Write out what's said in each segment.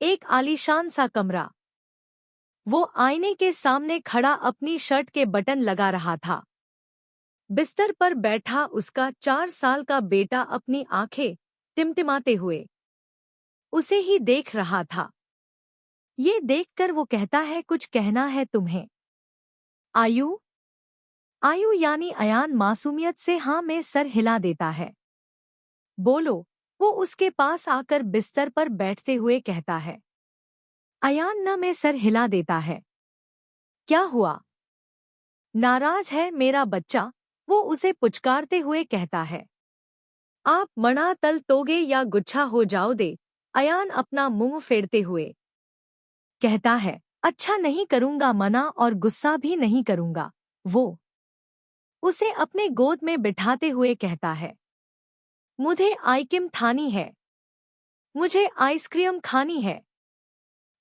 एक आलीशान सा कमरा। वो आईने के सामने खड़ा अपनी शर्ट के बटन लगा रहा था। बिस्तर पर बैठा उसका 4 साल का बेटा अपनी आंखें टिमटिमाते हुए उसे ही देख रहा था। ये देखकर वो कहता है, कुछ कहना है तुम्हें? आयु? आयु यानी अयान मासूमियत से हाँ में सर हिला देता है। बोलो, वो उसके पास आकर बिस्तर पर बैठते हुए कहता है। अयान न में सर हिला देता है। क्या हुआ? नाराज है मेरा बच्चा? वो उसे पुचकारते हुए कहता है। आप मना तल तोगे या गुच्छा हो जाओ दे? अयान अपना मुंह फेरते हुए कहता है। अच्छा नहीं करूंगा मना और गुस्सा भी नहीं करूंगा। वो उसे अपने गोद में बिठाते हुए कहता है। मुझे आइसक्रीम खानी है। मुझे आइसक्रीम खानी है।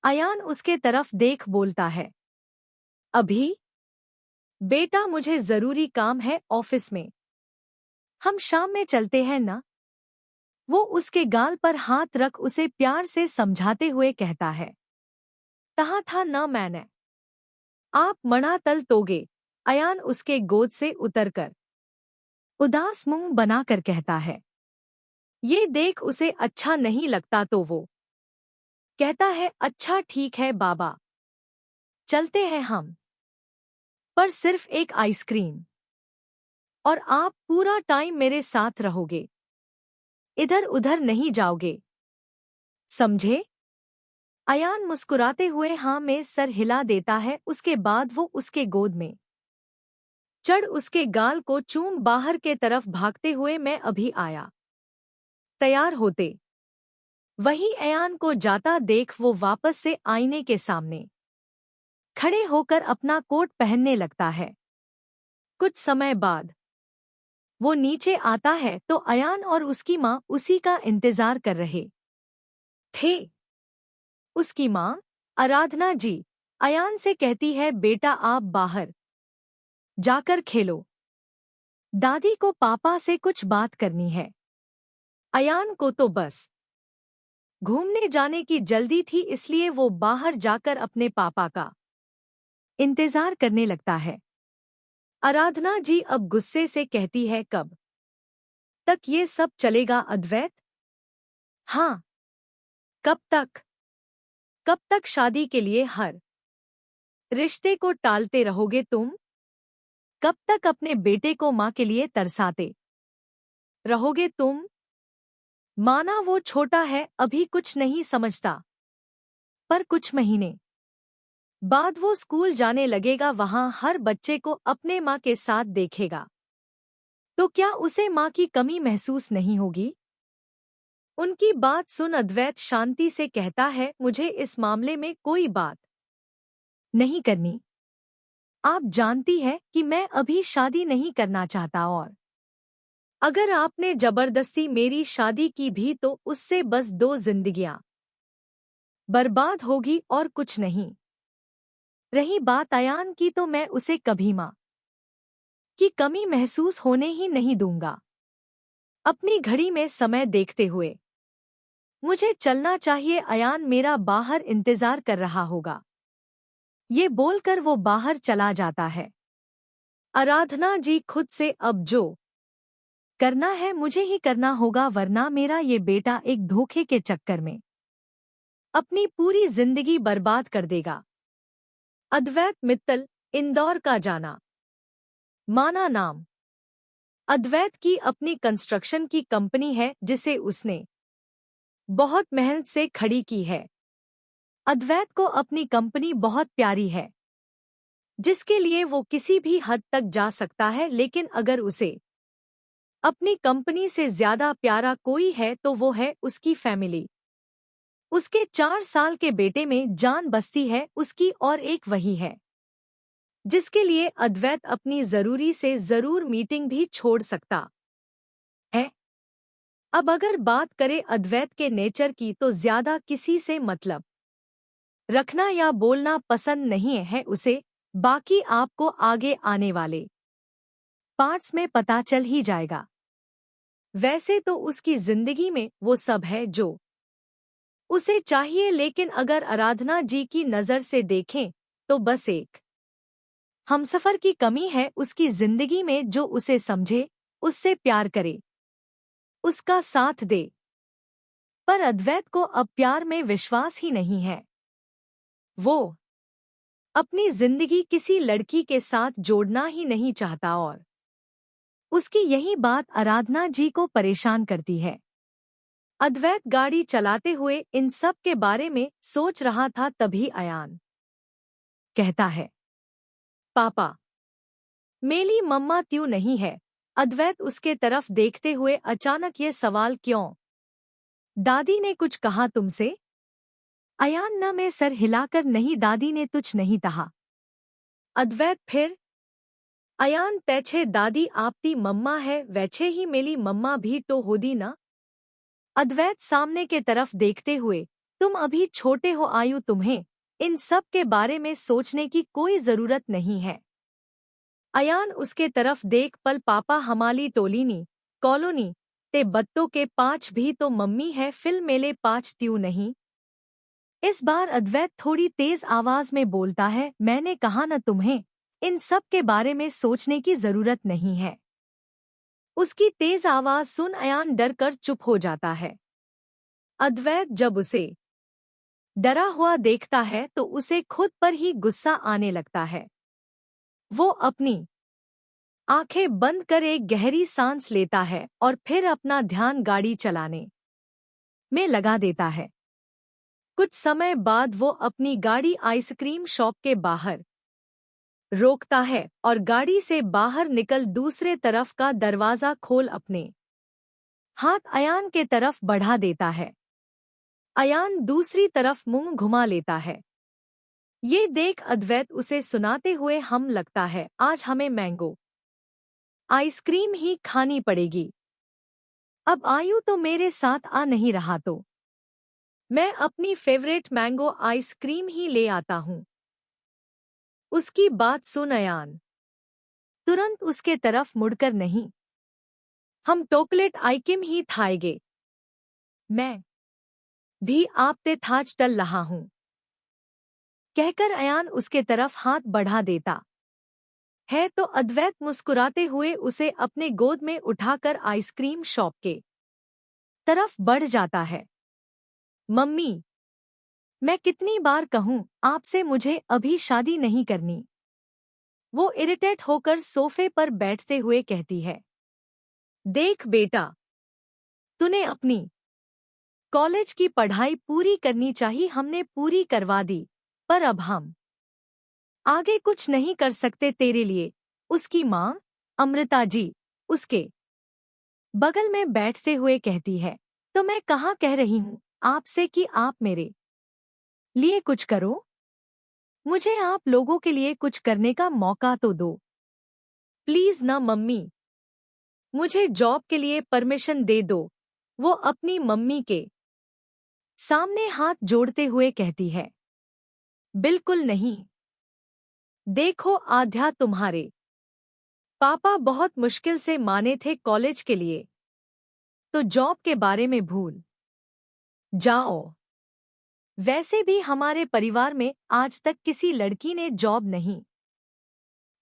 अयान उसके तरफ देख बोलता है। अभी? बेटा मुझे जरूरी काम है ऑफिस में। हम शाम में चलते हैं ना? वो उसके गाल पर हाथ रख उसे प्यार से समझाते हुए कहता है। कहा था ना मैंने? आप मना तल तोगे? अयान उसके गोद से उतरकर उदास मुंह बनाकर कहता है। ये देख उसे अच्छा नहीं लगता तो वो कहता है, अच्छा ठीक है बाबा, चलते हैं हम, पर सिर्फ एक आइसक्रीम। और आप पूरा टाइम मेरे साथ रहोगे, इधर उधर नहीं जाओगे, समझे? अयान मुस्कुराते हुए हाँ में सर हिला देता है। उसके बाद वो उसके गोद में चढ़ उसके गाल को चूम बाहर के तरफ भागते हुए मैं अभी आया। तैयार होते वही अयान को जाता देख वो वापस से आईने के सामने खड़े होकर अपना कोट पहनने लगता है। कुछ समय बाद वो नीचे आता है तो अयान और उसकी माँ उसी का इंतजार कर रहे थे। उसकी माँ आराधना जी अयान से कहती है, बेटा आप बाहर जाकर खेलो, दादी को पापा से कुछ बात करनी है। अयान को तो बस घूमने जाने की जल्दी थी, इसलिए वो बाहर जाकर अपने पापा का इंतजार करने लगता है। आराधना जी अब गुस्से से कहती है, कब तक ये सब चलेगा अद्वैत? हाँ, कब तक? कब तक शादी के लिए हर रिश्ते को टालते रहोगे तुम? कब तक अपने बेटे को माँ के लिए तरसाते रहोगे तुम? माना वो छोटा है, अभी कुछ नहीं समझता, पर कुछ महीने बाद वो स्कूल जाने लगेगा, वहां हर बच्चे को अपने माँ के साथ देखेगा, तो क्या उसे माँ की कमी महसूस नहीं होगी? उनकी बात सुन अद्वैत शांति से कहता है, मुझे इस मामले में कोई बात नहीं करनी। आप जानती है कि मैं अभी शादी नहीं करना चाहता, और अगर आपने जबरदस्ती मेरी शादी की भी तो उससे बस 2 जिंदगियां बर्बाद होगी और कुछ नहीं। रही बात अयान की, तो मैं उसे कभी माँ की कमी महसूस होने ही नहीं दूंगा। अपनी घड़ी में समय देखते हुए मुझे चलना चाहिए, अयान मेरा बाहर इंतजार कर रहा होगा। ये बोलकर वो बाहर चला जाता है। आराधना जी खुद से, अब जो करना है मुझे ही करना होगा, वरना मेरा ये बेटा एक धोखे के चक्कर में अपनी पूरी जिंदगी बर्बाद कर देगा। अद्वैत मित्तल, इंदौर का जाना माना नाम। अद्वैत की अपनी कंस्ट्रक्शन की कंपनी है जिसे उसने बहुत मेहनत से खड़ी की है। अद्वैत को अपनी कंपनी बहुत प्यारी है, जिसके लिए वो किसी भी हद तक जा सकता है, लेकिन अगर उसे अपनी कंपनी से ज्यादा प्यारा कोई है तो वो है उसकी फैमिली। उसके 4 साल के बेटे में जान बसती है उसकी, और एक वही है जिसके लिए अद्वैत अपनी जरूरी से जरूर मीटिंग भी छोड़ सकता है। अब अगर बात करें अद्वैत के नेचर की, तो ज्यादा किसी से मतलब रखना या बोलना पसंद नहीं है उसे। बाकी आपको आगे आने वाले पार्ट्स में पता चल ही जाएगा। वैसे तो उसकी जिंदगी में वो सब है जो उसे चाहिए, लेकिन अगर आराधना जी की नज़र से देखें तो बस एक हमसफर की कमी है उसकी जिंदगी में, जो उसे समझे, उससे प्यार करे, उसका साथ दे। पर अद्वैत को अब प्यार में विश्वास ही नहीं है। वो अपनी जिंदगी किसी लड़की के साथ जोड़ना ही नहीं चाहता और उसकी यही बात आराधना जी को परेशान करती है। अद्वैत गाड़ी चलाते हुए इन सब के बारे में सोच रहा था, तभी अयान कहता है, पापा, मेरी मम्मा क्यों नहीं है? अद्वैत उसके तरफ देखते हुए अचानक ये सवाल क्यों? दादी ने कुछ कहा तुमसे? अयान न में सर हिलाकर, नहीं दादी ने कुछ नहीं कहा। अद्वैत फिर? अयान तैछे दादी आपती मम्मा है, वैछे ही मेरी मम्मा भी तो होदी ना। अद्वैत सामने के तरफ देखते हुए, तुम अभी छोटे हो आयु, तुम्हें इन सब के बारे में सोचने की कोई जरूरत नहीं है। अयान उसके तरफ देख, पल पापा हमारी टोलीनी कॉलोनी ते बत्तों के 5 भी तो मम्मी है, फिल मेले 5 त्यों नहीं। इस बार अद्वैत थोड़ी तेज आवाज में बोलता है, मैंने कहा न तुम्हें इन सब के बारे में सोचने की जरूरत नहीं है। उसकी तेज आवाज सुन अयान डर कर चुप हो जाता है। अद्वैत जब उसे डरा हुआ देखता है तो उसे खुद पर ही गुस्सा आने लगता है। वो अपनी आंखें बंद कर एक गहरी सांस लेता है और फिर अपना ध्यान गाड़ी चलाने में लगा देता है। कुछ समय बाद वो अपनी गाड़ी आइसक्रीम शॉप के बाहर रोकता है और गाड़ी से बाहर निकल दूसरे तरफ का दरवाजा खोल अपने हाथ अयान के तरफ बढ़ा देता है। अयान दूसरी तरफ मुंह घुमा लेता है। ये देख अद्वैत उसे सुनाते हुए हम लगता है, आज हमें मैंगो आइसक्रीम ही खानी पड़ेगी। अब आयु तो मेरे साथ आ नहीं रहा तो मैं अपनी फेवरेट मैंगो आइसक्रीम ही ले आता हूँ। उसकी बात सुन अयान तुरंत उसके तरफ मुड़कर, नहीं, हम चॉकलेट आइसक्रीम ही खाएंगे। मैं भी आपते थाज टल रहा हूँ, कहकर अयान उसके तरफ हाथ बढ़ा देता है तो अद्वैत मुस्कुराते हुए उसे अपने गोद में उठाकर आइसक्रीम शॉप के तरफ बढ़ जाता है। मम्मी, मैं कितनी बार कहूँ आपसे, मुझे अभी शादी नहीं करनी। वो इरिटेट होकर सोफे पर बैठते हुए कहती है, देख बेटा, तूने अपनी कॉलेज की पढ़ाई पूरी करनी चाहिए, हमने पूरी करवा दी, पर अब हम आगे कुछ नहीं कर सकते तेरे लिए। उसकी माँ अमृता जी उसके बगल में बैठते हुए कहती है, तो मैं कहाँ कह रही हूँ आपसे कि आप मेरे लिए कुछ करो? मुझे आप लोगों के लिए कुछ करने का मौका तो दो प्लीज ना मम्मी, मुझे जॉब के लिए परमिशन दे दो। वो अपनी मम्मी के सामने हाथ जोड़ते हुए कहती है, बिल्कुल नहीं। देखो आध्या, तुम्हारे पापा बहुत मुश्किल से माने थे कॉलेज के लिए, तो जॉब के बारे में भूल जाओ। वैसे भी हमारे परिवार में आज तक किसी लड़की ने जॉब नहीं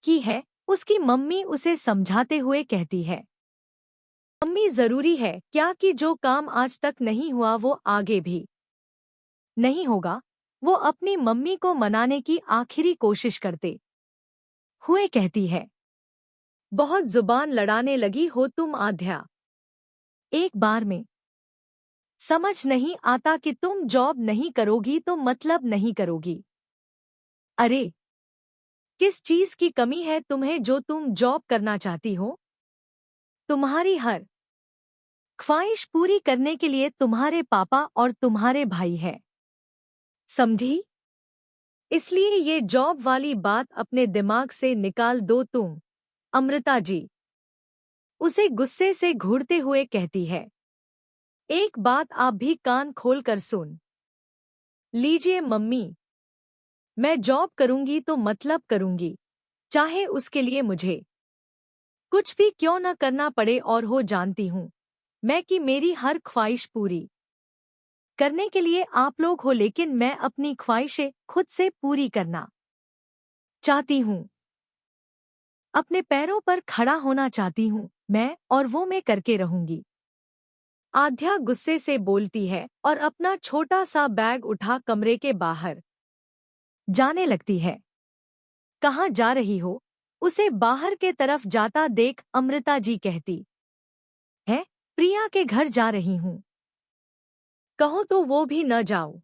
की है। उसकी मम्मी उसे समझाते हुए कहती है, मम्मी जरूरी है क्या कि जो काम आज तक नहीं हुआ वो आगे भी नहीं होगा। वो अपनी मम्मी को मनाने की आखिरी कोशिश करते हुए कहती है, बहुत जुबान लड़ाने लगी हो तुम आध्या। एक बार में समझ नहीं आता कि तुम जॉब नहीं करोगी तो मतलब नहीं करोगी। अरे, किस चीज की कमी है तुम्हें जो तुम जॉब करना चाहती हो? तुम्हारी हर ख्वाहिश पूरी करने के लिए तुम्हारे पापा और तुम्हारे भाई है, समझी? इसलिए ये जॉब वाली बात अपने दिमाग से निकाल दो तुम। अमृता जी उसे गुस्से से घूरते हुए कहती है, एक बात आप भी कान खोलकर सुन लीजिए मम्मी, मैं जॉब करूंगी तो मतलब करूंगी, चाहे उसके लिए मुझे कुछ भी क्यों न करना पड़े, और हो जानती हूं मैं कि मेरी हर ख्वाहिश पूरी करने के लिए आप लोग हो, लेकिन मैं अपनी ख्वाहिशें खुद से पूरी करना चाहती हूँ। अपने पैरों पर खड़ा होना चाहती हूँ मैं, और वो मैं करके रहूंगी। आध्या गुस्से से बोलती है और अपना छोटा सा बैग उठा कमरे के बाहर जाने लगती है। कहाँ जा रही हो? उसे बाहर के तरफ जाता देख अमृता जी कहती है, प्रिया के घर जा रही हूँ। कहो तो वो भी न जाओ।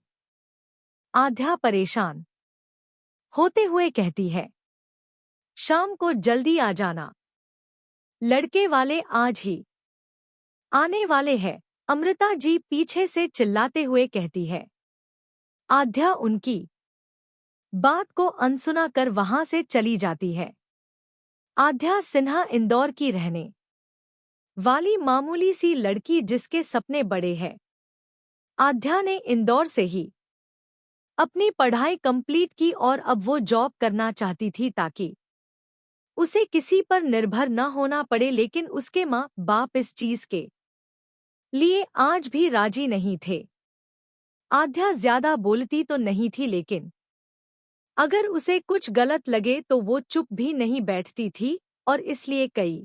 आध्या परेशान होते हुए कहती है, शाम को जल्दी आ जाना, लड़के वाले आज ही आने वाले हैं। अमृता जी पीछे से चिल्लाते हुए कहती है। आध्या उनकी बात को अनसुना कर वहां से चली जाती है। आध्या सिन्हा इंदौर की रहने वाली मामूली सी लड़की जिसके सपने बड़े हैं। आध्या ने इंदौर से ही अपनी पढ़ाई कंप्लीट की और अब वो जॉब करना चाहती थी ताकि उसे किसी पर निर्भर न होना पड़े, लेकिन उसके माँ बाप इस चीज के लिए आज भी राजी नहीं थे। आध्या ज्यादा बोलती तो नहीं थी, लेकिन अगर उसे कुछ गलत लगे तो वो चुप भी नहीं बैठती थी, और इसलिए कई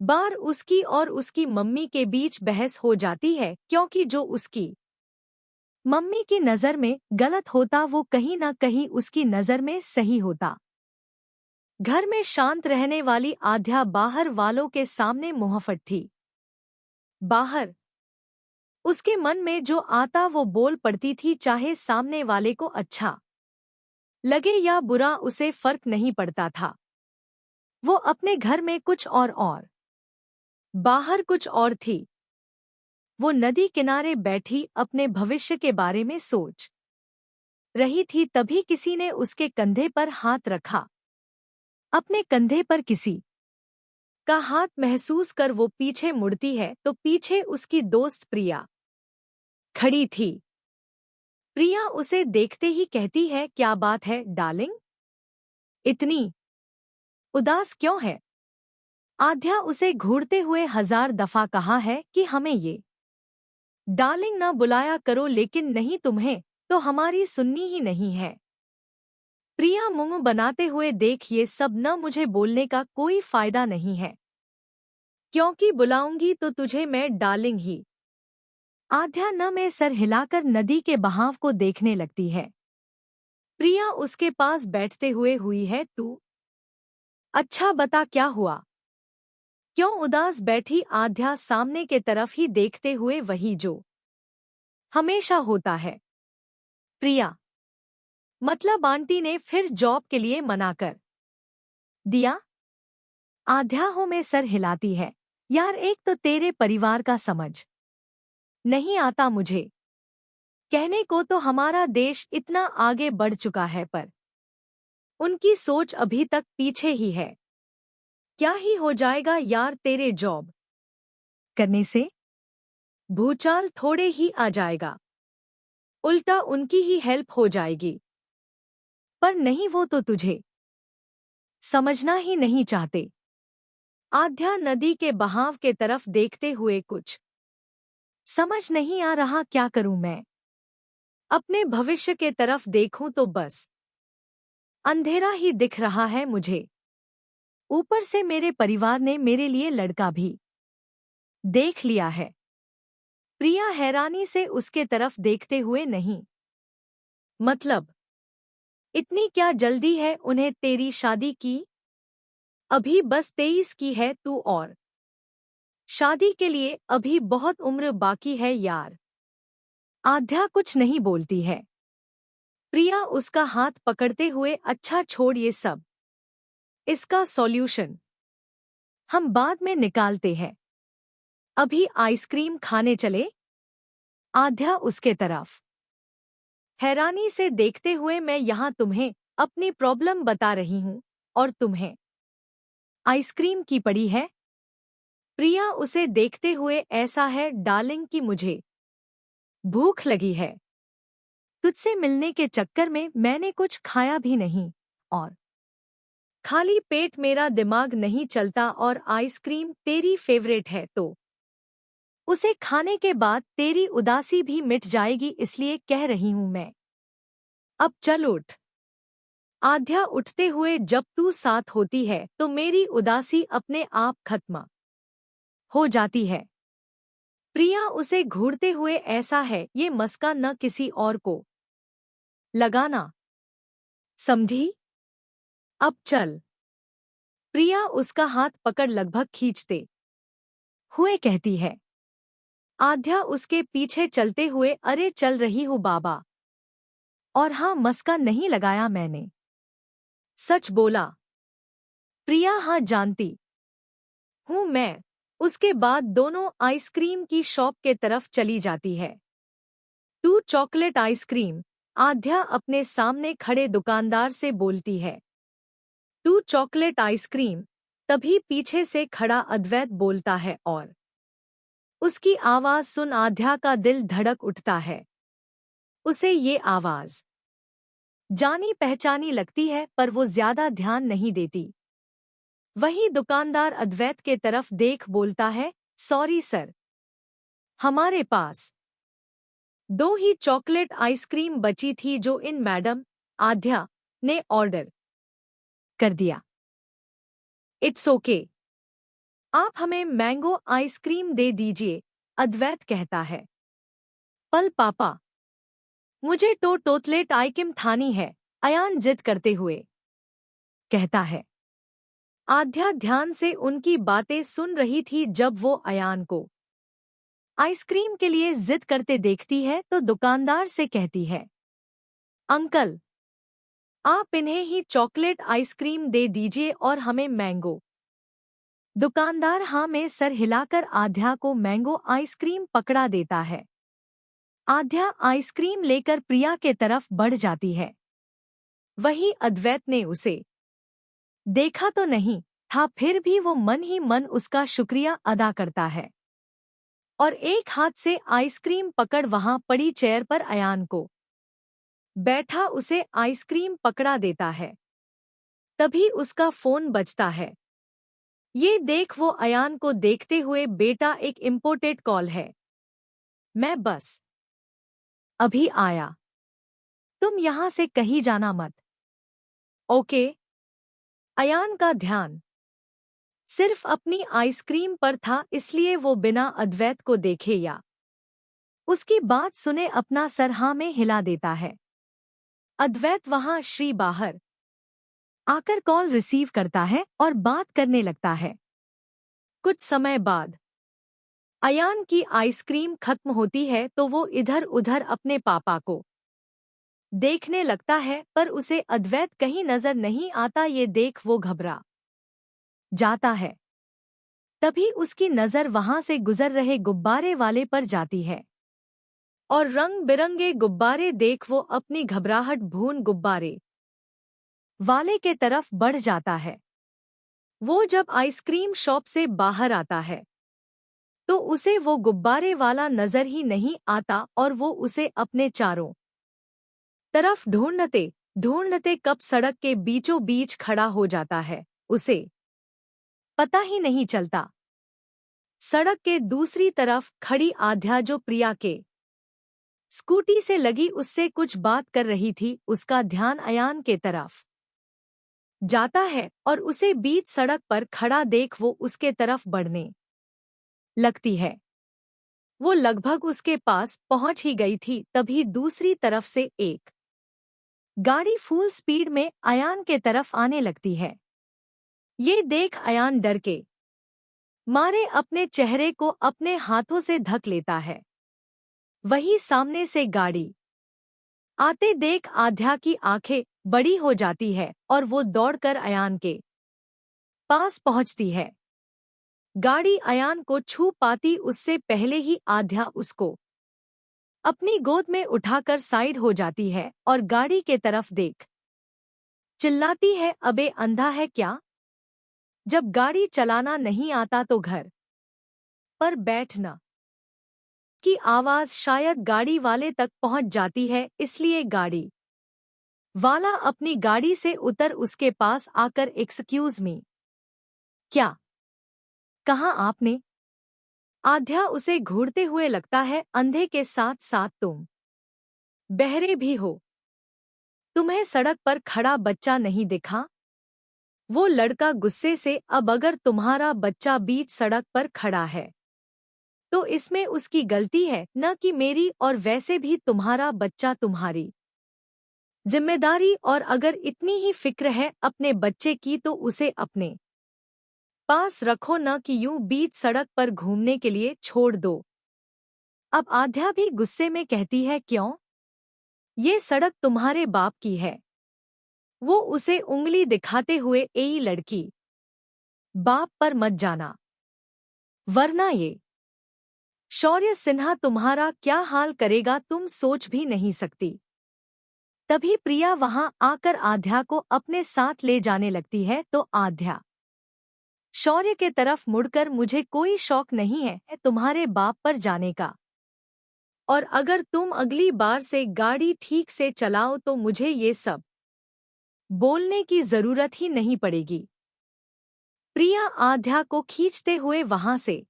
बार उसकी और उसकी मम्मी के बीच बहस हो जाती है, क्योंकि जो उसकी मम्मी की नज़र में गलत होता वो कहीं न कहीं उसकी नज़र में सही होता। घर में शांत रहने वाली आध्या बाहर वालों के सामने मुहफ्फट थी। बाहर उसके मन में जो आता वो बोल पड़ती थी, चाहे सामने वाले को अच्छा लगे या बुरा उसे फर्क नहीं पड़ता था। वो अपने घर में कुछ और बाहर कुछ और थी। वो नदी किनारे बैठी अपने भविष्य के बारे में सोच रही थी, तभी किसी ने उसके कंधे पर हाथ रखा। अपने कंधे पर किसी का हाथ महसूस कर वो पीछे मुड़ती है तो पीछे उसकी दोस्त प्रिया खड़ी थी। प्रिया उसे देखते ही कहती है, क्या बात है डार्लिंग, इतनी उदास क्यों है? आध्या उसे घूरते हुए 1000 दफा कहा है कि हमें ये डार्लिंग ना बुलाया करो, लेकिन नहीं, तुम्हें तो हमारी सुननी ही नहीं है। प्रिया मुंह बनाते हुए, देख ये सब न मुझे बोलने का कोई फायदा नहीं है, क्योंकि बुलाऊंगी तो तुझे मैं डार्लिंग ही। आध्या न में सर हिलाकर नदी के बहाव को देखने लगती है। प्रिया उसके पास बैठते हुए हुई है, तू अच्छा बता क्या हुआ, क्यों उदास बैठी? आध्या सामने के तरफ ही देखते हुए, वही जो हमेशा होता है। प्रिया मतलब आंटी ने फिर जॉब के लिए मना कर दिया? आध्या हो में सर हिलाती है। यार एक तो तेरे परिवार का समझ नहीं आता मुझे, कहने को तो हमारा देश इतना आगे बढ़ चुका है, पर उनकी सोच अभी तक पीछे ही है। क्या ही हो जाएगा यार तेरे जॉब करने से, भूचाल थोड़े ही आ जाएगा, उल्टा उनकी ही हेल्प हो जाएगी। पर नहीं, वो तो तुझे समझना ही नहीं चाहते। आध्या नदी के बहाव के तरफ देखते हुए, कुछ समझ नहीं आ रहा, क्या करूं मैं? अपने भविष्य के तरफ देखूं तो बस अंधेरा ही दिख रहा है मुझे। ऊपर से मेरे परिवार ने मेरे लिए लड़का भी देख लिया है। प्रिया हैरानी से उसके तरफ देखते हुए, नहीं मतलब इतनी क्या जल्दी है उन्हें तेरी शादी की? अभी बस 23 की है तू, और शादी के लिए अभी बहुत उम्र बाकी है यार। आध्या कुछ नहीं बोलती है। प्रिया उसका हाथ पकड़ते हुए, अच्छा छोड़ ये सब, इसका सॉल्यूशन हम बाद में निकालते हैं, अभी आइसक्रीम खाने चले? आध्या उसके तरफ हैरानी से देखते हुए, मैं यहाँ तुम्हें अपनी प्रॉब्लम बता रही हूँ और तुम्हें आइसक्रीम की पड़ी है? प्रिया उसे देखते हुए, ऐसा है डार्लिंग कि मुझे भूख लगी है। तुझसे मिलने के चक्कर में मैंने कुछ खाया भी नहीं, और खाली पेट मेरा दिमाग नहीं चलता, और आइसक्रीम तेरी फेवरेट है तो उसे खाने के बाद तेरी उदासी भी मिट जाएगी, इसलिए कह रही हूं मैं। अब चल उठ। आध्या उठते हुए, जब तू साथ होती है तो मेरी उदासी अपने आप खत्म हो जाती है। प्रिया उसे घूरते हुए, ऐसा है ये मस्का न किसी और को लगाना, समझी? अब चल। प्रिया उसका हाथ पकड़ लगभग खींचते हुए कहती है। आध्या उसके पीछे चलते हुए, अरे चल रही हूँ बाबा। और हाँ, मस्का नहीं लगाया मैंने, सच बोला। प्रिया, हाँ जानती हूँ मैं। उसके बाद दोनों आइसक्रीम की शॉप के तरफ चली जाती है। तू चॉकलेट आइसक्रीम, आध्या अपने सामने खड़े दुकानदार से बोलती है। तू चॉकलेट आइसक्रीम। तभी पीछे से खड़ा अद्वैत बोलता है और उसकी आवाज सुन आध्या का दिल धड़क उठता है। उसे ये आवाज जानी पहचानी लगती है, पर वो ज्यादा ध्यान नहीं देती। वही दुकानदार अद्वैत के तरफ देख बोलता है, सॉरी सर, हमारे पास 2 ही चॉकलेट आइसक्रीम बची थी जो इन मैडम आध्या ने ऑर्डर कर दिया। इट्स ओके, आप हमें मैंगो आइसक्रीम दे दीजिए, अद्वैत कहता है। पल पापा, मुझे तो टोटलेट आइसक्रीम थानी है, अयान जिद करते हुए कहता है। आध्या ध्यान से उनकी बातें सुन रही थी। जब वो अयान को आइसक्रीम के लिए जिद करते देखती है तो दुकानदार से कहती है, अंकल, आप इन्हें ही चॉकलेट आइसक्रीम दे दीजिए और हमें मैंगो। दुकानदार हाँ में सर हिलाकर आध्या को मैंगो आइसक्रीम पकड़ा देता है। आध्या आइसक्रीम लेकर प्रिया के तरफ बढ़ जाती है। वही अद्वैत ने उसे देखा तो नहीं था, फिर भी वो मन ही मन उसका शुक्रिया अदा करता है और एक हाथ से आइसक्रीम पकड़ वहां पड़ी चेयर पर अयान को बैठा उसे आइसक्रीम पकड़ा देता है। तभी उसका फोन बजता है। ये देख वो अयान को देखते हुए, बेटा एक इम्पोर्टेड कॉल है, मैं बस अभी आया, तुम यहां से कहीं जाना मत, ओके? अयान का ध्यान सिर्फ अपनी आइसक्रीम पर था, इसलिए वो बिना अद्वैत को देखे या उसकी बात सुने अपना सर हाँ में हिला देता है। अद्वैत वहां श्री बाहर आकर कॉल रिसीव करता है और बात करने लगता है। कुछ समय बाद अयान की आइसक्रीम खत्म होती है तो वो इधर उधर अपने पापा को देखने लगता है, पर उसे अद्वैत कहीं नजर नहीं आता। ये देख वो घबरा जाता है। तभी उसकी नजर वहां से गुजर रहे गुब्बारे वाले पर जाती है और रंग बिरंगे गुब्बारे देख वो अपनी घबराहट भून गुब्बारे वाले के तरफ बढ़ जाता है। वो जब आइसक्रीम शॉप से बाहर आता है तो उसे वो गुब्बारे वाला नजर ही नहीं आता और वो उसे अपने चारों तरफ ढूंढते ढूंढते कब सड़क के बीचों बीच खड़ा हो जाता है, उसे पता ही नहीं चलता। सड़क के दूसरी तरफ खड़ी आध्या, जो प्रिया के स्कूटी से लगी उससे कुछ बात कर रही थी, उसका ध्यान अयान के तरफ जाता है और उसे बीच सड़क पर खड़ा देख वो उसके तरफ बढ़ने लगती है। वो लगभग उसके पास पहुंच ही गई थी, तभी दूसरी तरफ से एक गाड़ी फुल स्पीड में अयान के तरफ आने लगती है। ये देख अयान डर के मारे अपने चेहरे को अपने हाथों से ढक लेता है। वही सामने से गाड़ी आते देख आध्या की आंखें बड़ी हो जाती है और वो दौड़कर अयान के पास पहुंचती है। गाड़ी अयान को छू पाती उससे पहले ही आध्या उसको अपनी गोद में उठाकर साइड हो जाती है और गाड़ी के तरफ देख चिल्लाती है, अबे अंधा है क्या? जब गाड़ी चलाना नहीं आता तो घर पर बैठना की आवाज शायद गाड़ी वाले तक पहुंच जाती है, इसलिए गाड़ी वाला अपनी गाड़ी से उतर उसके पास आकर, एक्सक्यूज मी, क्या कहा आपने? आध्या उसे घूरते हुए लगता है, अंधे के साथ साथ तुम बहरे भी हो। तुम्हें सड़क पर खड़ा बच्चा नहीं दिखा? वो लड़का गुस्से से, अब अगर तुम्हारा बच्चा बीच सड़क पर खड़ा है तो इसमें उसकी गलती है न कि मेरी, और वैसे भी तुम्हारा बच्चा तुम्हारी जिम्मेदारी, और अगर इतनी ही फिक्र है अपने बच्चे की तो उसे अपने पास रखो, न कि यूं बीच सड़क पर घूमने के लिए छोड़ दो। अब आध्या भी गुस्से में कहती है, क्यों? ये सड़क तुम्हारे बाप की है। वो उसे उंगली दिखाते हुए, एई लड़की, बाप पर मत जाना, वरना ये शौर्य सिन्हा तुम्हारा क्या हाल करेगा तुम सोच भी नहीं सकती। तभी प्रिया वहां आकर आध्या को अपने साथ ले जाने लगती है तो आध्या शौर्य के तरफ मुड़कर, मुझे कोई शौक नहीं है तुम्हारे बाप पर जाने का, और अगर तुम अगली बार से गाड़ी ठीक से चलाओ तो मुझे ये सब बोलने की जरूरत ही नहीं पड़ेगी। प्रिया आध्या को खींचते हुए वहां से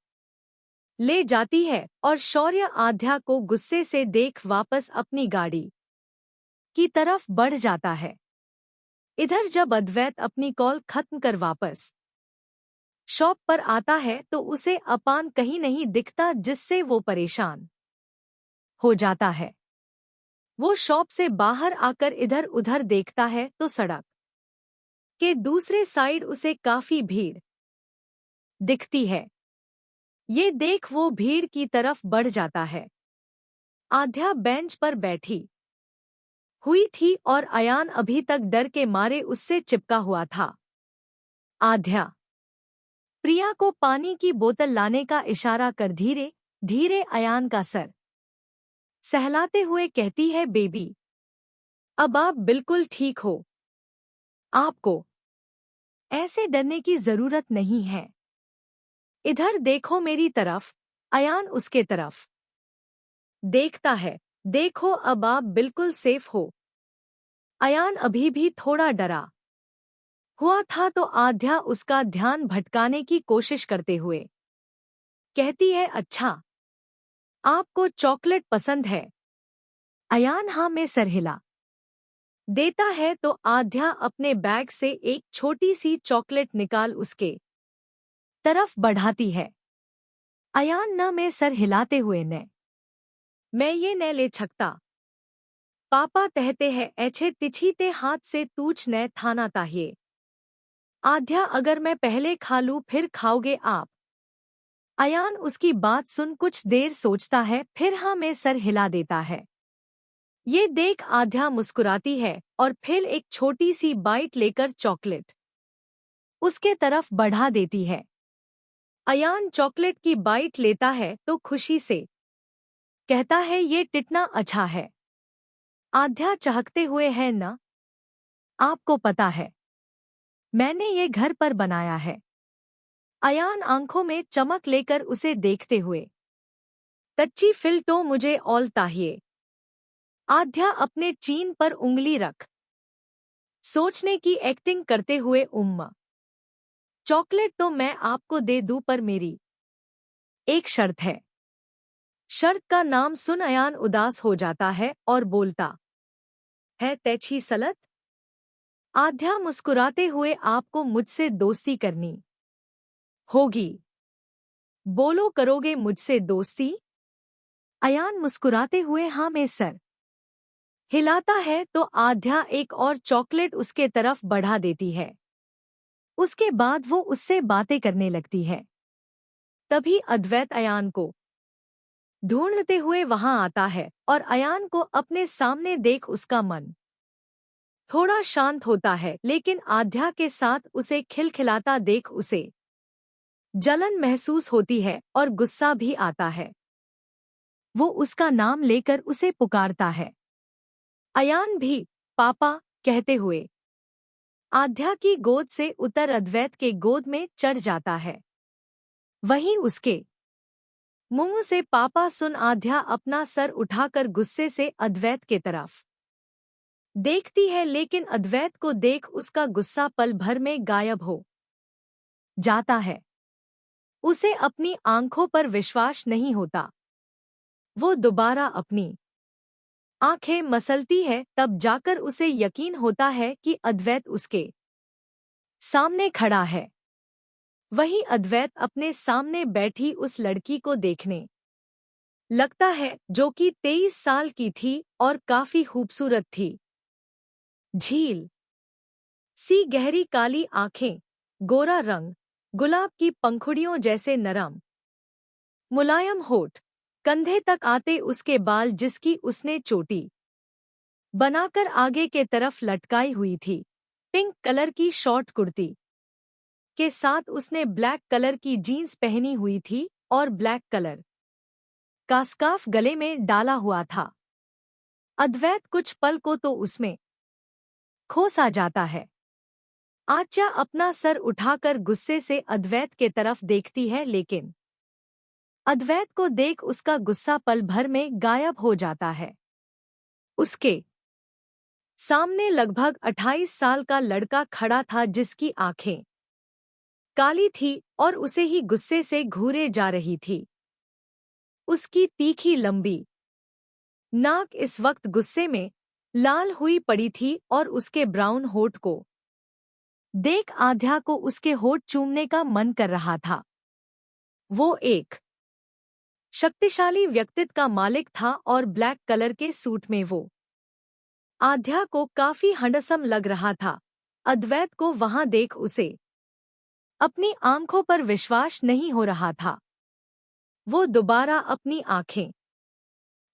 ले जाती है और शौर्य आध्या को गुस्से से देख वापस अपनी गाड़ी की तरफ बढ़ जाता है। इधर जब अद्वैत अपनी कॉल खत्म कर वापस शॉप पर आता है तो उसे अपान कहीं नहीं दिखता, जिससे वो परेशान हो जाता है। वो शॉप से बाहर आकर इधर उधर देखता है तो सड़क के दूसरे साइड उसे काफी भीड़ दिखती है। ये देख वो भीड़ की तरफ बढ़ जाता है। आध्या बेंच पर बैठी हुई थी और अयान अभी तक डर के मारे उससे चिपका हुआ था। आध्या प्रिया को पानी की बोतल लाने का इशारा कर धीरे धीरे अयान का सर सहलाते हुए कहती है, बेबी अब आप बिल्कुल ठीक हो, आपको ऐसे डरने की जरूरत नहीं है। इधर देखो मेरी तरफ। अयान उसके तरफ देखता है, देखो अब आप बिल्कुल सेफ हो। अयान अभी भी थोड़ा डरा हुआ था तो आध्या उसका ध्यान भटकाने की कोशिश करते हुए कहती है, अच्छा आपको चॉकलेट पसंद है? अयान हाँ में सर हिला देता है तो आध्या अपने बैग से एक छोटी सी चॉकलेट निकाल उसके तरफ बढ़ाती है। अयान न में सर हिलाते हुए, ने मैं ये न ले छकता। पापा कहते हैं ऐछे तिछीते हाथ से तूछ न थाना ताहिए। आध्या अगर मैं पहले खा लूं फिर खाओगे आप? अयान उसकी बात सुन कुछ देर सोचता है, फिर हाँ में सर हिला देता है। ये देख आध्या मुस्कुराती है और फिर एक छोटी सी बाइट लेकर चॉकलेट उसके तरफ बढ़ा देती है। अयान चॉकलेट की बाइट लेता है तो खुशी से कहता है, ये टिटना अच्छा है। आध्या चहकते हुए, है ना? आपको पता है मैंने ये घर पर बनाया है। अयान आंखों में चमक लेकर उसे देखते हुए, कच्ची फिल तो मुझे ऑल ताहिए। आध्या अपने चीन पर उंगली रख सोचने की एक्टिंग करते हुए, उम्मा चॉकलेट तो मैं आपको दे दूं पर मेरी एक शर्त है। शर्त का नाम सुन अयान उदास हो जाता है और बोलता है, तैछी सलत? आध्या मुस्कुराते हुए, आपको मुझसे दोस्ती करनी होगी। बोलो, करोगे मुझसे दोस्ती? अयान मुस्कुराते हुए हाँ में सर हिलाता है तो आध्या एक और चॉकलेट उसके तरफ बढ़ा देती है। उसके बाद वो उससे बातें करने लगती है। तभी अद्वैत अयान को ढूंढते हुए वहां आता है और अयान को अपने सामने देख उसका मन थोड़ा शांत होता है, लेकिन आध्या के साथ उसे खिलखिलाता देख उसे जलन महसूस होती है और गुस्सा भी आता है। वो उसका नाम लेकर उसे पुकारता है। अयान भी पापा कहते हुए आध्या की गोद से उतर अद्वैत के गोद में चढ़ जाता है। वहीं उसके मुंह से पापा सुन आध्या अपना सर उठाकर गुस्से से अद्वैत के तरफ देखती है, लेकिन अद्वैत को देख उसका गुस्सा पल भर में गायब हो जाता है। उसे अपनी आंखों पर विश्वास नहीं होता। वो दोबारा अपनी आंखें मसलती है, तब जाकर उसे यकीन होता है कि अद्वैत उसके सामने खड़ा है। वही अद्वैत अपने सामने बैठी उस लड़की को देखने लगता है, जो कि 23 साल की थी और काफी खूबसूरत थी। झील सी गहरी काली आंखें, गोरा रंग, गुलाब की पंखुड़ियों जैसे नरम मुलायम होठ, कंधे तक आते उसके बाल जिसकी उसने चोटी बनाकर आगे के तरफ लटकाई हुई थी। पिंक कलर की शॉर्ट कुर्ती के साथ उसने ब्लैक कलर की जीन्स पहनी हुई थी और ब्लैक कलर का स्कार्फ गले में डाला हुआ था। अद्वैत कुछ पल को तो उसमें खो सा जाता है। आच्या अपना सर उठाकर गुस्से से अद्वैत के तरफ देखती है, लेकिन अद्वैत को देख उसका गुस्सा पल भर में गायब हो जाता है। उसके सामने लगभग 28 साल का लड़का खड़ा था जिसकी आंखें काली थी और उसे ही गुस्से से घूरे जा रही थी। उसकी तीखी लंबी नाक इस वक्त गुस्से में लाल हुई पड़ी थी और उसके ब्राउन होठ को देख आध्या को उसके होठ चूमने का मन कर रहा था। वो एक शक्तिशाली व्यक्तित्व का मालिक था और ब्लैक कलर के सूट में वो आध्या को काफी हंडसम लग रहा था। अद्वैत को वहां देख उसे अपनी आंखों पर विश्वास नहीं हो रहा था। वो दोबारा अपनी आंखें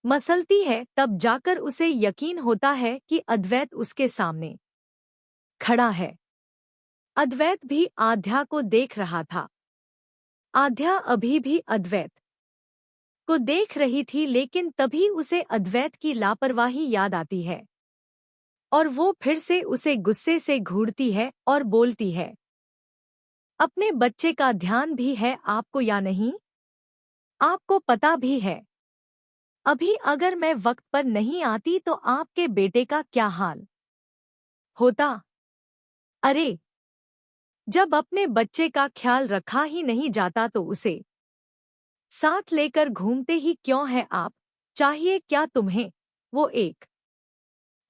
मसलती है, तब जाकर उसे यकीन होता है कि अद्वैत उसके सामने खड़ा है। अद्वैत भी आध्या को देख रहा था। आध्या अभी भी अद्वैत को देख रही थी, लेकिन तभी उसे अद्वैत की लापरवाही याद आती है और वो फिर से उसे गुस्से से घूरती है और बोलती है, अपने बच्चे का ध्यान भी है आपको या नहीं? आपको पता भी है अभी अगर मैं वक्त पर नहीं आती तो आपके बेटे का क्या हाल होता? अरे, जब अपने बच्चे का ख्याल रखा ही नहीं जाता तो उसे साथ लेकर घूमते ही क्यों है आप? चाहिए क्या तुम्हें? वो एक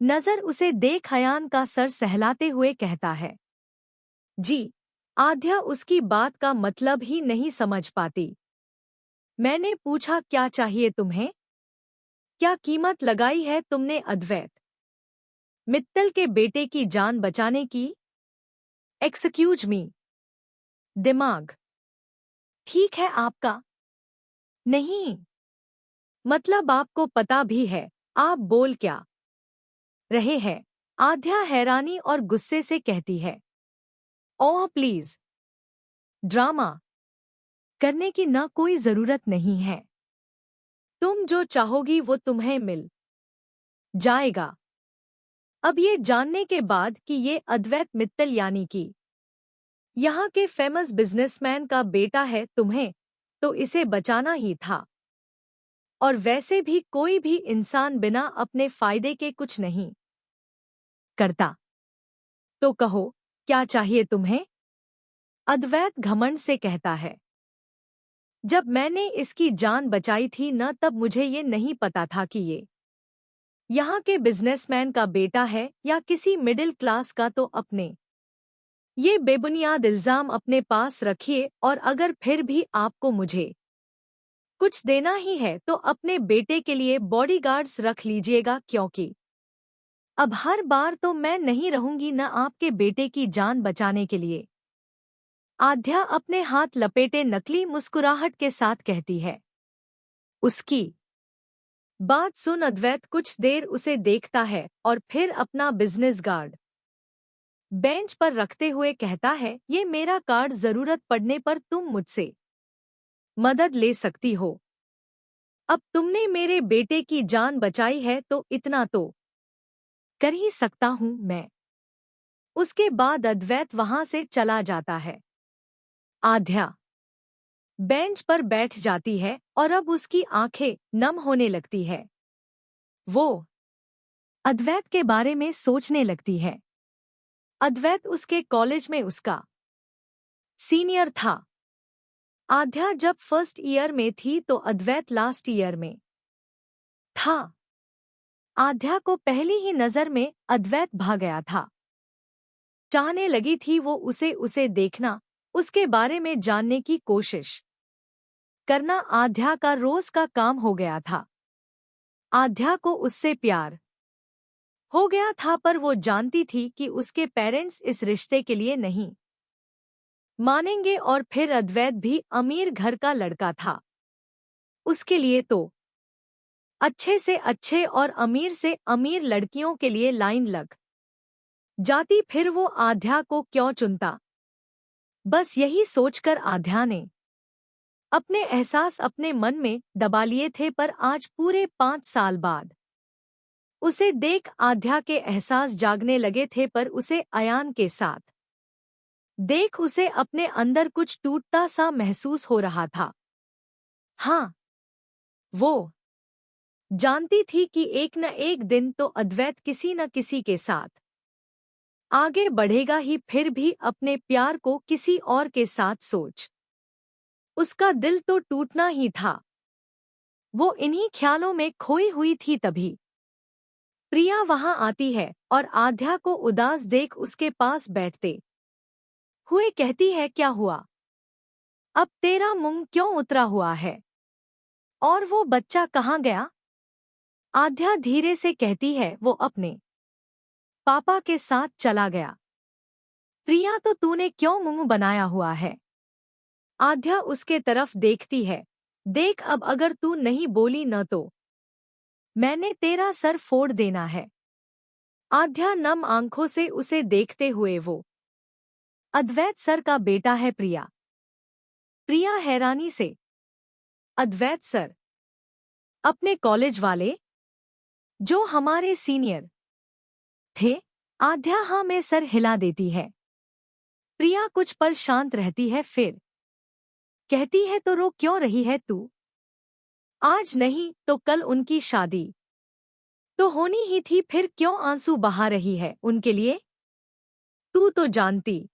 नजर उसे देख अयान का सर सहलाते हुए कहता है। जी। आध्या उसकी बात का मतलब ही नहीं समझ पाती। मैंने पूछा क्या चाहिए तुम्हें? क्या कीमत लगाई है तुमने अद्वैत मित्तल के बेटे की जान बचाने की? Excuse me. दिमाग ठीक है आपका? नहीं, मतलब आपको पता भी है आप बोल क्या रहे हैं? आध्या हैरानी और गुस्से से कहती है, ओह प्लीज, ड्रामा करने की ना कोई जरूरत नहीं है। तुम जो चाहोगी वो तुम्हें मिल जाएगा। अब ये जानने के बाद कि ये अद्वैत मित्तल यानी कि यहाँ के फेमस बिजनेसमैन का बेटा है, तुम्हें तो इसे बचाना ही था। और वैसे भी कोई भी इंसान बिना अपने फायदे के कुछ नहीं करता। तो कहो क्या चाहिए तुम्हें? अद्वैत घमंड से कहता है। जब मैंने इसकी जान बचाई थी न, तब मुझे ये नहीं पता था कि ये यहाँ के बिजनेसमैन का बेटा है या किसी मिडिल क्लास का। तो अपने ये बेबुनियाद इल्जाम अपने पास रखिए, और अगर फिर भी आपको मुझे कुछ देना ही है तो अपने बेटे के लिए बॉडीगार्ड्स रख लीजिएगा, क्योंकि अब हर बार तो मैं नहीं रहूंगी न आपके बेटे की जान बचाने के लिए। आध्या अपने हाथ लपेटे नकली मुस्कुराहट के साथ कहती है। उसकी बात सुन अद्वैत कुछ देर उसे देखता है और फिर अपना बिजनेस कार्ड बेंच पर रखते हुए कहता है, ये मेरा कार्ड, जरूरत पड़ने पर तुम मुझसे मदद ले सकती हो। अब तुमने मेरे बेटे की जान बचाई है तो इतना तो कर ही सकता हूं मैं। उसके बाद अद्वैत वहां से चला जाता है। आध्या बेंच पर बैठ जाती है और अब उसकी आंखें नम होने लगती है। वो अद्वैत के बारे में सोचने लगती है। अद्वैत उसके कॉलेज में उसका सीनियर था। आध्या जब फर्स्ट ईयर में थी तो अद्वैत लास्ट ईयर में था। आध्या को पहली ही नजर में अद्वैत भा गया था। चाहने लगी थी वो उसे उसे देखना, उसके बारे में जानने की कोशिश करना आध्या का रोज का काम हो गया था। आध्या को उससे प्यार हो गया था, पर वो जानती थी कि उसके पेरेंट्स इस रिश्ते के लिए नहीं मानेंगे, और फिर अद्वैत भी अमीर घर का लड़का था। उसके लिए तो अच्छे से अच्छे और अमीर से अमीर लड़कियों के लिए लाइन लग जाती, फिर वो आध्या को क्यों चुनता। बस यही सोचकर आध्या ने अपने एहसास अपने मन में दबा लिए थे, पर आज पूरे 5 साल बाद उसे देख आध्या के एहसास जागने लगे थे। पर उसे अयान के साथ देख उसे अपने अंदर कुछ टूटता सा महसूस हो रहा था। हाँ, वो जानती थी कि एक न एक दिन तो अद्वैत किसी न किसी के साथ आगे बढ़ेगा ही, फिर भी अपने प्यार को किसी और के साथ सोच उसका दिल तो टूटना ही था। वो इन्हीं ख्यालों में खोई हुई थी, तभी प्रिया वहां आती है और आध्या को उदास देख उसके पास बैठते हुए कहती है, क्या हुआ, अब तेरा मुंह क्यों उतरा हुआ है, और वो बच्चा कहाँ गया। आध्या धीरे से कहती है, वो अपने पापा के साथ चला गया। प्रिया, तो तूने क्यों मुंह बनाया हुआ है। आध्या उसके तरफ देखती है, देख अब अगर तू नहीं बोली न तो मैंने तेरा सर फोड़ देना है। आध्या नम आंखों से उसे देखते हुए, वो अद्वैत सर का बेटा है प्रिया। प्रिया हैरानी से, अद्वैत सर, अपने कॉलेज वाले जो हमारे सीनियर थे। आध्या हाँ में सर हिला देती है। प्रिया कुछ पल शांत रहती है, फिर कहती है, तो रो क्यों रही है तू। आज नहीं तो कल उनकी शादी तो होनी ही थी, फिर क्यों आंसू बहा रही है उनके लिए। तू तो जानती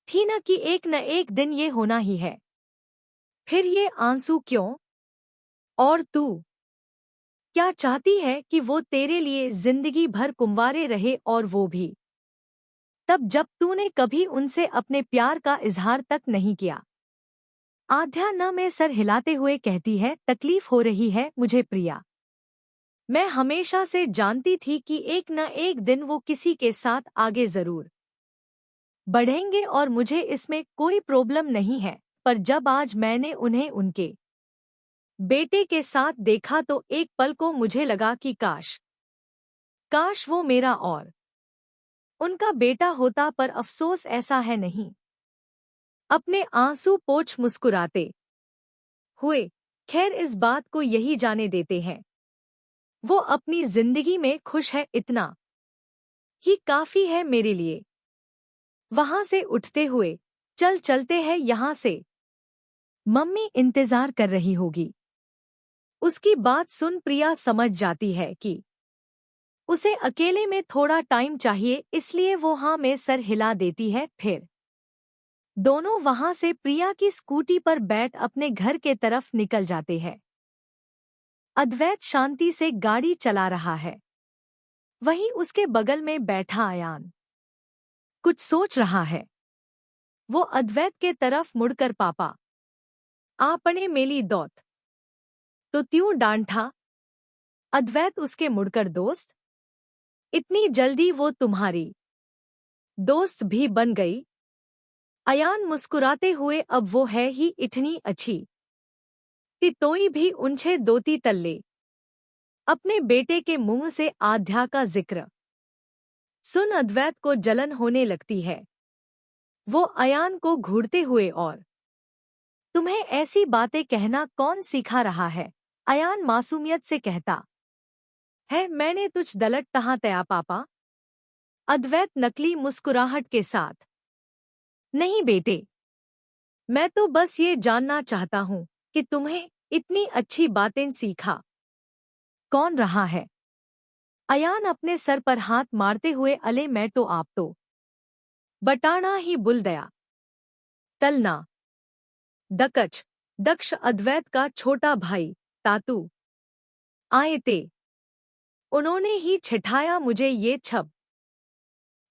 थी न कि एक न एक दिन ये होना ही है, फिर ये आंसू क्यों। और तू क्या चाहती है कि वो तेरे लिए जिंदगी भर कुंवारे रहे, और वो भी तब जब तूने कभी उनसे अपने प्यार का इजहार तक नहीं किया। आध्या न में सर हिलाते हुए कहती है, तकलीफ हो रही है मुझे प्रिया। मैं हमेशा से जानती थी कि एक न एक दिन वो किसी के साथ आगे जरूर बढ़ेंगे, और मुझे इसमें कोई प्रॉब्लम नहीं है, पर जब आज मैंने उन्हें उनके बेटे के साथ देखा तो एक पल को मुझे लगा कि काश काश वो मेरा और उनका बेटा होता, पर अफसोस ऐसा है नहीं। अपने आंसू पोंछ मुस्कुराते हुए, खैर इस बात को यही जाने देते हैं, वो अपनी जिंदगी में खुश है, इतना ही काफी है मेरे लिए। वहां से उठते हुए, चल चलते हैं यहां से, मम्मी इंतजार कर रही होगी। उसकी बात सुन प्रिया समझ जाती है कि उसे अकेले में थोड़ा टाइम चाहिए, इसलिए वो हाँ में सर हिला देती है। फिर दोनों वहां से प्रिया की स्कूटी पर बैठ अपने घर के तरफ निकल जाते हैं। अद्वैत शांति से गाड़ी चला रहा है, वहीं उसके बगल में बैठा अयान कुछ सोच रहा है। वो अद्वैत के तरफ मुड़कर, पापा आपने मेली दौत तो त्यों डांटा। अद्वैत उसके मुड़कर, दोस्त, इतनी जल्दी वो तुम्हारी दोस्त भी बन गई। अयान मुस्कुराते हुए, अब वो है ही इतनी अच्छी तितोई भी उनछे दोती तल्ले। अपने बेटे के मुंह से आध्या का जिक्र सुन अद्वैत को जलन होने लगती है। वो अयान को घूरते हुए, और तुम्हें ऐसी बातें कहना कौन सिखा रहा है। अयान मासूमियत से कहता है, मैंने तुझ दलट तहाँ तया पापा। अद्वैत नकली मुस्कुराहट के साथ, नहीं बेटे, मैं तो बस ये जानना चाहता हूँ कि तुम्हें इतनी अच्छी बातें सीखा कौन रहा है। अयान अपने सर पर हाथ मारते हुए, अले मैं तो आप तो बटाना ही बुल दया तलना। दकच दक्ष अद्वैत का छोटा भाई तातू आए थे। उन्होंने ही छिठाया मुझे ये छब।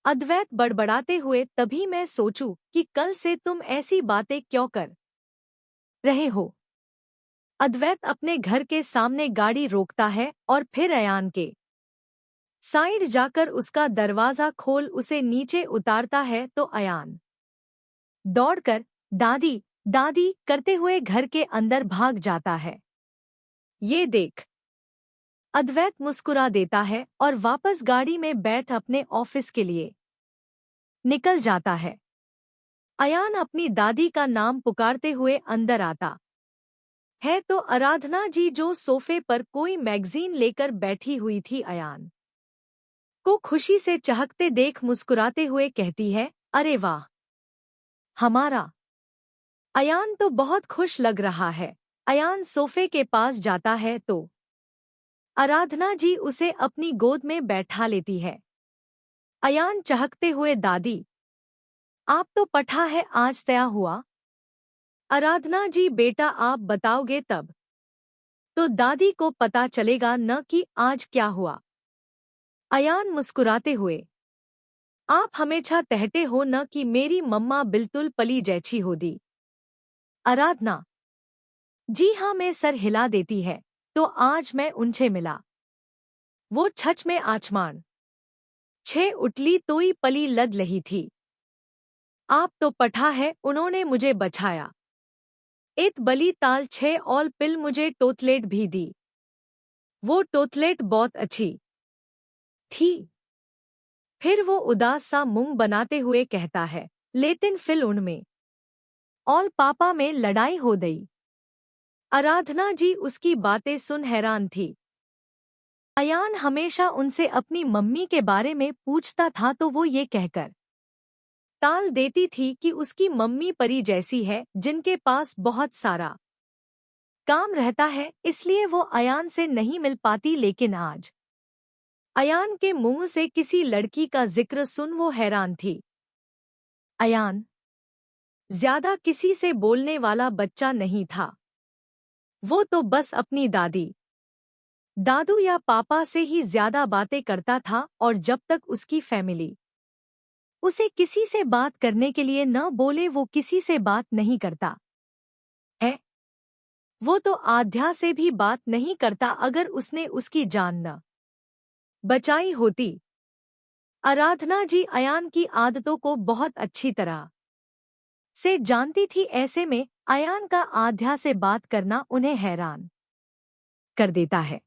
अद्वैत बड़बड़ाते हुए, तभी मैं सोचूं कि कल से तुम ऐसी बातें क्यों कर रहे हो। अद्वैत अपने घर के सामने गाड़ी रोकता है और फिर अयान के साइड जाकर उसका दरवाजा खोल उसे नीचे उतारता है तो अयान दौड़कर दादी दादी करते हुए घर के अंदर भाग जाता है। ये देख अद्वैत मुस्कुरा देता है और वापस गाड़ी में बैठ अपने ऑफिस के लिए निकल जाता है। अयान अपनी दादी का नाम पुकारते हुए अंदर आता है तो आराधना जी जो सोफे पर कोई मैगजीन लेकर बैठी हुई थी अयान को खुशी से चहकते देख मुस्कुराते हुए कहती है, अरे वाह, हमारा अयान तो बहुत खुश लग रहा है। अयान सोफे के पास जाता है तो आराधना जी उसे अपनी गोद में बैठा लेती है। अयान चहकते हुए, दादी आप तो पठा है आज तया हुआ। आराधना जी, बेटा आप बताओगे तब तो दादी को पता चलेगा न कि आज क्या हुआ। अयान मुस्कुराते हुए, आप हमेशा कहते हो न कि मेरी मम्मा बिल्कुल पली जैसी होदी। आराधना जी हाँ, मैं सर हिला देती है तो आज मैं उनसे मिला। वो छच में आचमान छे उठली तोई पली लद लही थी। आप तो पठा है उन्होंने मुझे बचाया। इत बली ताल छे और पिल मुझे टोतलेट भी दी। वो टोतलेट बहुत अच्छी थी। फिर वो उदास सा मुंह बनाते हुए कहता है, लेकिन फिर उनमें और पापा में लड़ाई हो गई। आराधना जी उसकी बातें सुन हैरान थी। अयान हमेशा उनसे अपनी मम्मी के बारे में पूछता था तो वो ये कहकर टाल देती थी कि उसकी मम्मी परी जैसी है जिनके पास बहुत सारा काम रहता है, इसलिए वो अयान से नहीं मिल पाती। लेकिन आज अयान के मुंह से किसी लड़की का जिक्र सुन वो हैरान थी। अयान ज्यादा किसी से बोलने वाला बच्चा नहीं था। वो तो बस अपनी दादी दादू या पापा से ही ज्यादा बातें करता था और जब तक उसकी फैमिली उसे किसी से बात करने के लिए न बोले वो किसी से बात नहीं करता है। वो तो आध्या से भी बात नहीं करता अगर उसने उसकी जान न बचाई होती। आराधना जी अयान की आदतों को बहुत अच्छी तरह से जानती थी, ऐसे में अयान का आध्या से बात करना उन्हें हैरान कर देता है।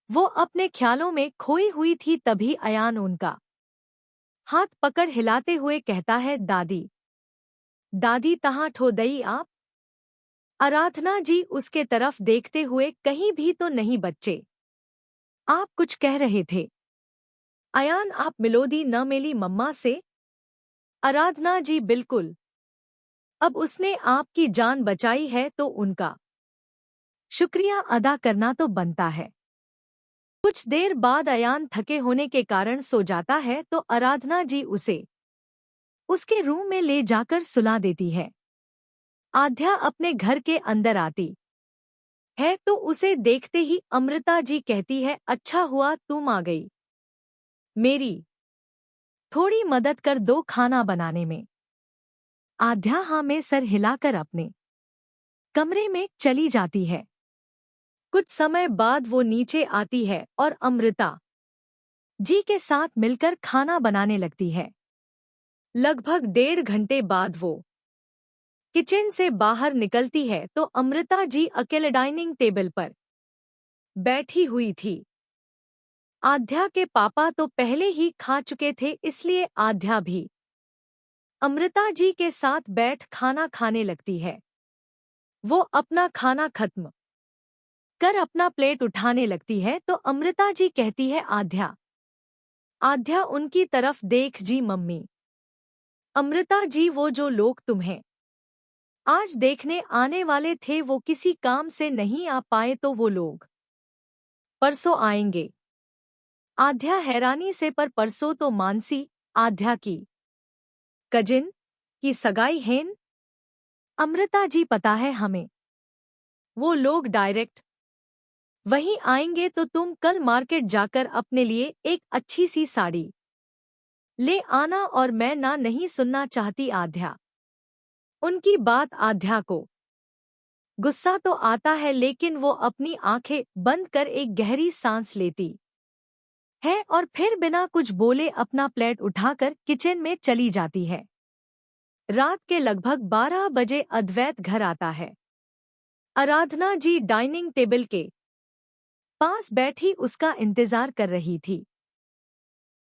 वो अपने ख्यालों में खोई हुई थी तभी अयान उनका हाथ पकड़ हिलाते हुए कहता है, दादी दादी तहाँ ठो दई आप। आराधना जी उसके तरफ देखते हुए, कहीं भी तो नहीं बच्चे, आप कुछ कह रहे थे। अयान आप मिलोदी न मिली मम्मा से। आराधना जी बिल्कुल, अब उसने आपकी जान बचाई है तो उनका शुक्रिया अदा करना तो बनता है। कुछ देर बाद अयान थके होने के कारण सो जाता है तो आराधना जी उसे उसके रूम में ले जाकर सुला देती है। आध्या अपने घर के अंदर आती है तो उसे देखते ही अमृता जी कहती है, अच्छा हुआ तुम आ गई, मेरी थोड़ी मदद कर दो खाना बनाने में। आध्या हाँ में सर हिलाकर अपने कमरे में चली जाती है। कुछ समय बाद वो नीचे आती है और अमृता जी के साथ मिलकर खाना बनाने लगती है। लगभग 1.5 घंटे बाद वो किचन से बाहर निकलती है तो अमृता जी अकेले डाइनिंग टेबल पर बैठी हुई थी। आध्या के पापा तो पहले ही खा चुके थे, इसलिए आध्या भी अमृता जी के साथ बैठ खाना खाने लगती है। वो अपना खाना खत्म कर अपना प्लेट उठाने लगती है तो अमृता जी कहती है, आध्या आध्या उनकी तरफ देख, जी मम्मी। अमृता जी, वो जो लोग तुम्हें आज देखने आने वाले थे वो किसी काम से नहीं आ पाए तो वो लोग परसों आएंगे। आध्या हैरानी से, पर परसों तो मानसी आध्या की कजिन की सगाई है। अमृता जी पता है हमें। वो लोग डायरेक्ट वहीं आएंगे तो तुम कल मार्केट जाकर अपने लिए एक अच्छी सी साड़ी ले आना। और मैं ना नहीं सुनना चाहती आध्या। उनकी बात आध्या को गुस्सा तो आता है, लेकिन वो अपनी आंखें बंद कर एक गहरी सांस लेती है और फिर बिना कुछ बोले अपना प्लेट उठाकर किचन में चली जाती है। रात के लगभग 12 बजे अद्वैत घर आता है। आराधना जी डाइनिंग टेबल के पास बैठी उसका इंतजार कर रही थी।